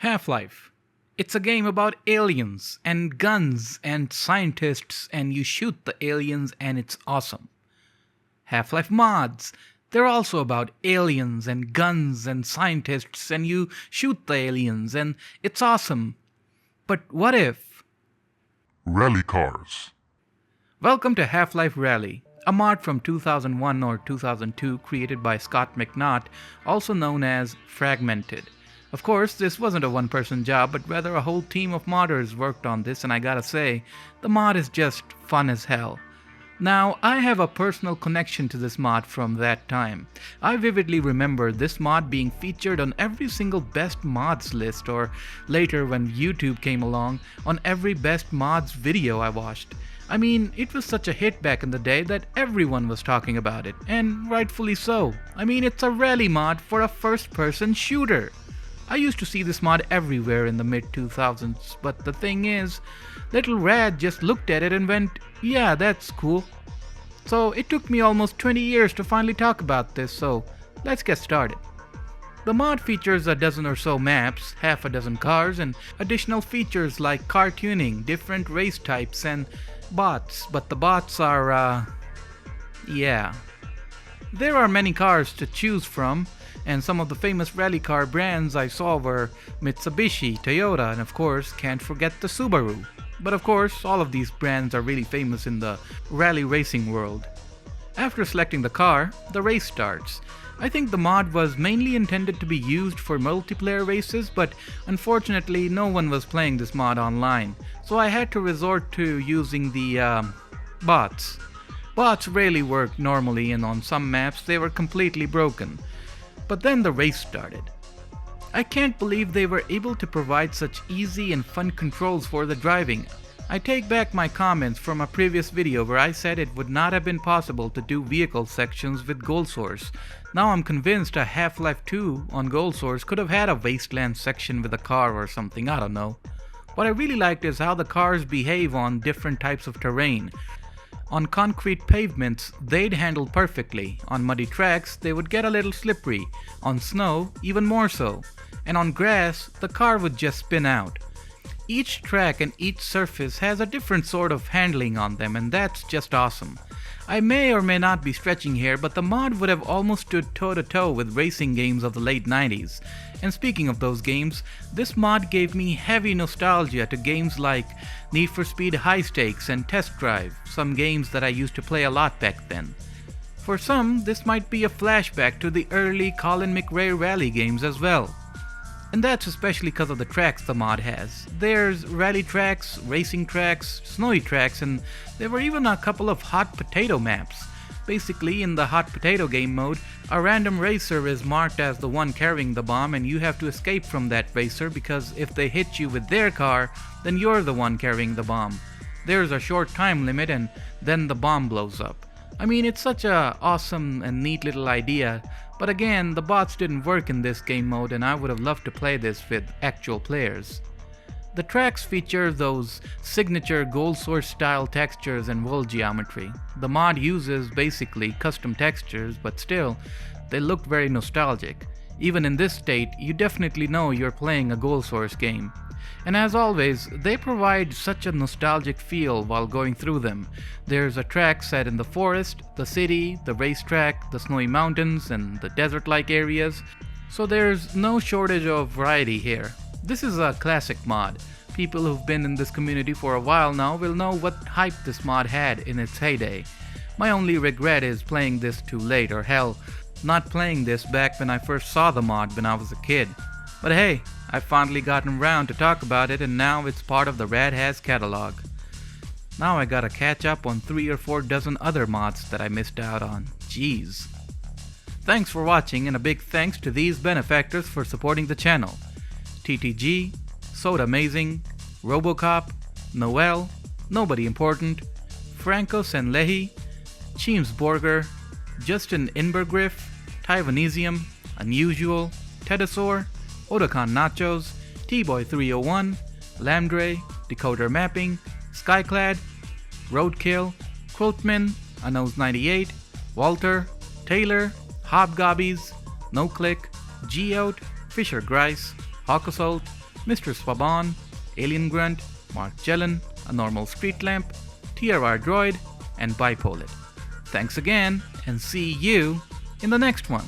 Half-Life. It's a game about aliens and guns and scientists, and you shoot the aliens and it's awesome. Half-Life mods. They're also about aliens and guns and scientists, and you shoot the aliens and it's awesome. But what if? Rally cars. Welcome to Half-Life Rally, a mod from 2001 or 2002 created by Scott McNaught, also known as Fragmented. Of course, this wasn't a one-person job, but rather a whole team of modders worked on this, and I gotta say, the mod is just fun as hell. Now, I have a personal connection to this mod from that time. I vividly remember this mod being featured on every single best mods list, or later when YouTube came along, on every best mods video I watched. I mean, it was such a hit back in the day that everyone was talking about it, and rightfully so. I mean, it's a rally mod for a first-person shooter. I used to see this mod everywhere in the mid-2000s, but the thing is, little Rad just looked at it and went, yeah, that's cool. So it took me almost 20 years to finally talk about this, so let's get started. The mod features a dozen or so maps, half a dozen cars, and additional features like car tuning, different race types, and bots, but the bots are, yeah. There are many cars to choose from, and some of the famous rally car brands I saw were Mitsubishi, Toyota, and of course, can't forget the Subaru. But of course, all of these brands are really famous in the rally racing world. After selecting the car, the race starts. I think the mod was mainly intended to be used for multiplayer races, but unfortunately no one was playing this mod online, so I had to resort to using the bots. Bots rarely work normally, and on some maps they were completely broken. But then the race started. I can't believe they were able to provide such easy and fun controls for the driving. I take back my comments from a previous video where I said it would not have been possible to do vehicle sections with GoldSrc. Now I'm convinced a Half-Life 2 on GoldSrc could have had a wasteland section with a car or something, I don't know. What I really liked is how the cars behave on different types of terrain. On concrete pavements, they'd handle perfectly. On muddy tracks, they would get a little slippery. On snow, even more so. And on grass, the car would just spin out. Each track and each surface has a different sort of handling on them, and that's just awesome. I may or may not be stretching here, but the mod would have almost stood toe-to-toe with racing games of the late 90s. And speaking of those games, this mod gave me heavy nostalgia to games like Need for Speed High Stakes and Test Drive, some games that I used to play a lot back then. For some, this might be a flashback to the early Colin McRae rally games as well. And that's especially because of the tracks the mod has. There's rally tracks, racing tracks, snowy tracks, and there were even a couple of hot potato maps. Basically, in the hot potato game mode, a random racer is marked as the one carrying the bomb, and you have to escape from that racer because if they hit you with their car, then you're the one carrying the bomb. There's a short time limit and then the bomb blows up. I mean, it's such a awesome and neat little idea, but again, the bots didn't work in this game mode and I would have loved to play this with actual players. The tracks feature those signature GoldSrc style textures and world geometry. The mod uses basically custom textures, but still, they look very nostalgic. Even in this state, you definitely know you're playing a GoldSrc game. And as always, they provide such a nostalgic feel while going through them. There's a track set in the forest, the city, the racetrack, the snowy mountains, and the desert-like areas. So there's no shortage of variety here. This is a classic mod. People who've been in this community for a while now will know what hype this mod had in its heyday. My only regret is playing this too late, or hell, not playing this back when I first saw the mod when I was a kid. But hey, I've finally gotten around to talk about it, and now it's part of the Rad Has catalog. Now I gotta catch up on 3 or 4 dozen other mods that I missed out on. Jeez. Thanks for watching, and a big thanks to these benefactors for supporting the channel. TTG, Soda Amazing, Robocop, Noel, Nobody Important, Franco Senlehi, Cheemsborger, Justin Inbergriff, Taiwanesium, Unusual, Tedosaur, Otakon Nachos, T-Boy301, Lamdre, Decoder Mapping, Skyclad, Roadkill, Quiltman, Unknows98, Walter, Taylor, Hobgobbies, NoClick, Geout, Fisher Grice, Hawkasalt, Mr. Swaban, Alien Grunt, Mark Jelen, A Normal Street Lamp, TRR Droid, and Bipolit. Thanks again, and see you in the next one.